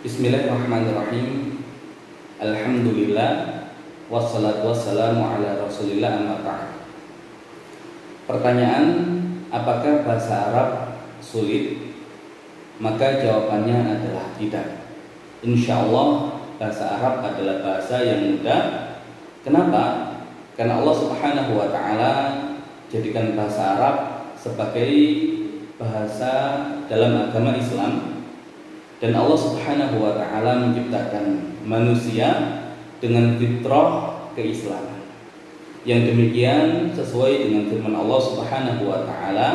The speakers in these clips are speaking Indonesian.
Bismillahirrahmanirrahim. Alhamdulillah wassalatu wassalamu ala Rasulillah amma ba'd. Pertanyaan, apakah bahasa Arab sulit? Maka jawabannya adalah tidak. Insyaallah bahasa Arab adalah bahasa yang mudah. Kenapa? Karena Allah Subhanahu wa taala jadikan bahasa Arab sebagai bahasa dalam agama Islam. Dan Allah Subhanahu wa taala menciptakan manusia dengan fitrah keislaman. Yang demikian sesuai dengan firman Allah Subhanahu wa taala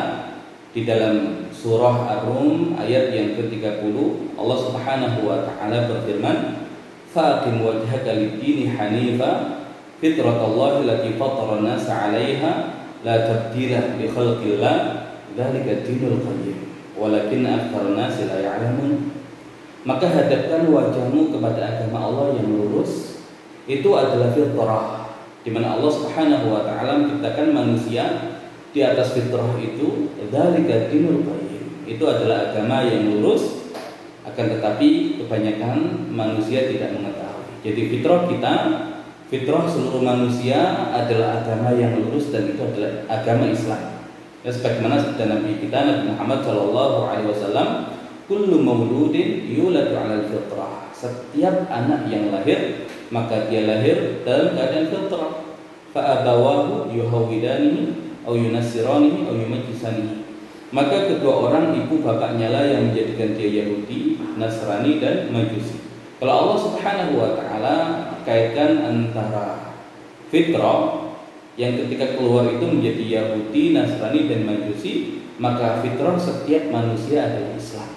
di dalam surah Ar-Rum ayat yang ke-30. Allah Subhanahu wa taala berfirman, "Faqim wajhaka lid-dini hanifa fitratallahi allati fatara an-nasa 'alaiha la tabdila li khalqillah dzalika dinul qayyim walakinna aktsarun nasi la ya'lamun." Maka hadapkan wajahmu kepada agama Allah yang lurus. Itu adalah fitrah, di mana Allah Subhanahu wa taala menciptakan manusia di atas fitrah itu. Dzalika dinul qayyim. Itu adalah agama yang lurus, akan tetapi kebanyakan manusia tidak mengetahui. Jadi fitrah kita, fitrah seluruh manusia adalah agama yang lurus, dan itu adalah agama Islam. Ya, sebagaimana sabda Nabi kita Nabi Muhammad SAW, kullu mauludin yuladu 'alal fitrah. Setiap anak yang lahir maka dia lahir dalam keadaan fitrah. Fa abawahu yuhawidanihi aw yunassiranihi aw yumajjisanihi. Maka kedua orang ibu bapaknya lah yang menjadikan dia Yahudi, Nasrani dan Majusi. Kalau Allah Subhanahu wa taala kaitkan antara fitrah yang ketika keluar itu menjadi Yahudi, Nasrani dan Majusi, maka fitrah setiap manusia adalah Islam.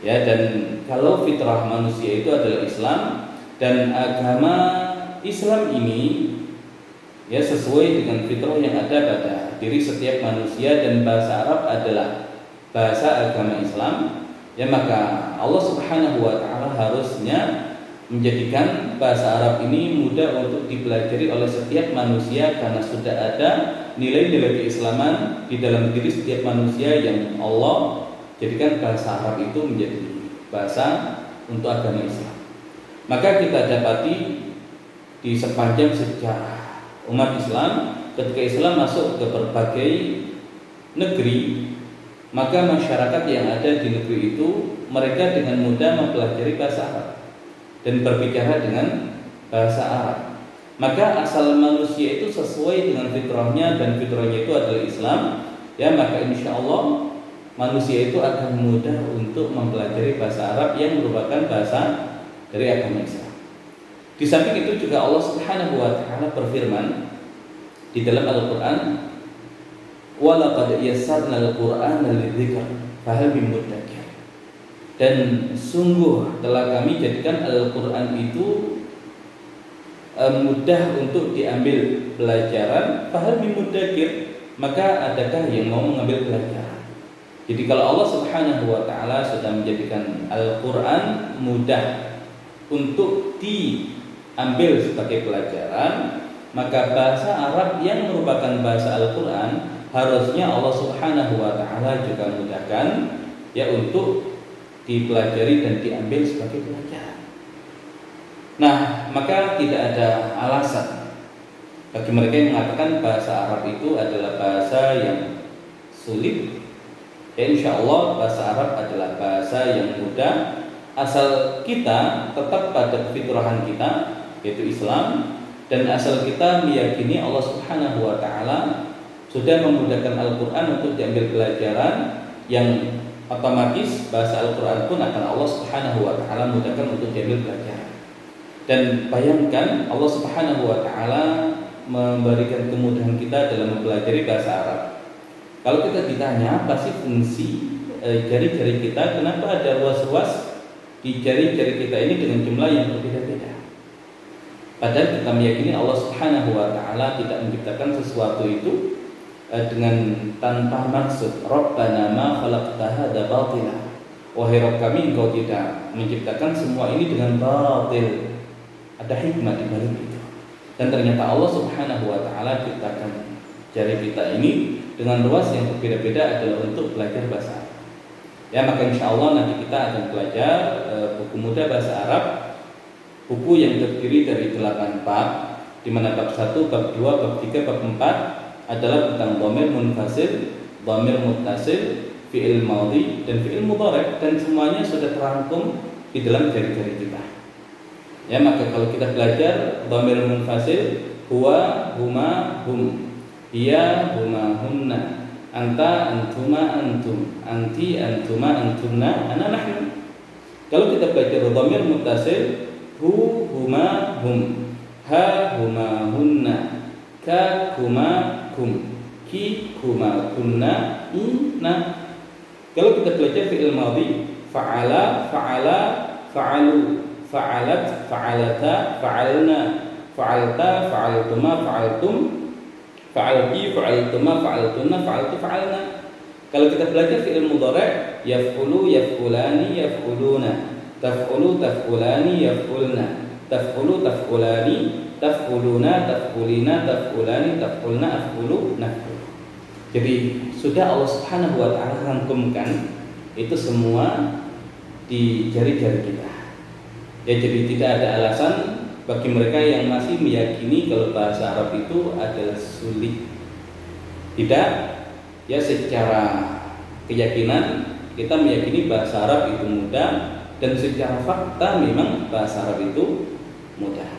Ya, dan kalau fitrah manusia itu adalah Islam, dan agama Islam ini ya sesuai dengan fitrah yang ada pada diri setiap manusia, dan bahasa Arab adalah bahasa agama Islam, ya maka Allah Subhanahu wa taala harusnya menjadikan bahasa Arab ini mudah untuk dipelajari oleh setiap manusia, karena sudah ada nilai-nilai keislaman di dalam diri setiap manusia yang Allah jadikan bahasa Arab itu menjadi bahasa untuk agama Islam. Maka kita dapati di sepanjang sejarah umat Islam, ketika Islam masuk ke berbagai negeri, maka masyarakat yang ada di negeri itu mereka dengan mudah mempelajari bahasa Arab dan berbicara dengan bahasa Arab. Maka asal manusia itu sesuai dengan fitrahnya, dan fitrahnya itu adalah Islam, ya maka insya Allah manusia itu akan mudah untuk mempelajari bahasa Arab yang merupakan bahasa dari agama Islam. Di samping itu juga Allah Subhanahu wa taala berfirman di dalam Al-Qur'an, "Wa laqad yassarnal Qur'ana lidzikr fahal min muddakir." Dan sungguh telah kami jadikan Al-Qur'an itu mudah untuk diambil pelajaran, fahal min muddakir, maka adakah yang mau mengambil pelajaran? Jadi kalau Allah Subhanahu wa taala sudah menjadikan Al-Qur'an mudah untuk diambil sebagai pelajaran, maka bahasa Arab yang merupakan bahasa Al-Qur'an harusnya Allah Subhanahu wa taala juga mudahkan ya untuk dipelajari dan diambil sebagai pelajaran. Nah, maka tidak ada alasan bagi mereka yang mengatakan bahasa Arab itu adalah bahasa yang sulit. Ya, insya Allah bahasa Arab adalah bahasa yang mudah, asal kita tetap pada fitrahan kita yaitu Islam, dan asal kita meyakini Allah Subhanahu wa taala sudah memudahkan Al-Qur'an untuk diambil pelajaran, yang otomatis bahasa Al-Qur'an pun akan Allah Subhanahu wa taala mudahkan untuk diambil pelajaran. Dan bayangkan Allah Subhanahu wa taala memberikan kemudahan kita dalam mempelajari bahasa Arab. Kalau kita ditanya apa sih fungsi jari-jari kita, kenapa ada ruas-ruas di jari-jari kita ini dengan jumlah yang berbeda-beda? Padahal kita meyakini Allah Subhanahu wa taala tidak menciptakan sesuatu itu dengan tanpa maksud. Rabbana ma khalaqta hadza batila. Wahai Rabb kami, Engkau tidak menciptakan semua ini dengan batil. Ada hikmah di balik itu. Dan ternyata Allah Subhanahu wa taala ciptakan jari kita ini dengan ruas yang berbeda-beda adalah untuk belajar bahasa Arab. Ya, maka insya Allah nanti kita akan belajar buku mudah bahasa Arab, buku yang terdiri dari 8 bab, di mana bab 1, bab 2, bab 3, bab 4 adalah tentang dhamir munfasil, dhamir muttasil, fi'il madhi dan fi'il mudhari', dan semuanya sudah terangkum di dalam jari-jari kita. Ya, maka kalau kita belajar dhamir munfasil, huwa, huma, hum, hiya, huma, hunna, anta, antuma, antum, anti, antuma, antunna, ana, nahnu. Kalau kita belajar dhamir muttasil, hu, huma, hum, ha, huma, hunna, ka, kuma, kum, ki, kuma, kunna, inna. Kalau kita belajar fi'il madhi, fa'ala, fa'ala, fa'alu, fa'alat, fa'alata, fa'alna, fa'alta, fa'altuma, fa'altum, fa'alti, fa'altuma, fa'altunna, fa'altu, fa'alna. Kalau kita belajar fi'il mudhari', yaf'ulu, yaf'ulani, yaf'uluna, taf'ulu, taf'ulani, yaf'ulna, taf'ulu, taf'ulani, taf'uluna, taf'ulina, taf'ulani, taf'ulna, af'ulu, naf'ulu. Jadi sudah Allah Subhanahu wa ta'ala rangkumkan itu semua di jari-jari kita. Ya, jadi tidak ada alasan bagi mereka yang masih meyakini kalau bahasa Arab itu adalah sulit. Tidak, ya secara keyakinan kita meyakini bahasa Arab itu mudah, dan secara fakta memang bahasa Arab itu mudah.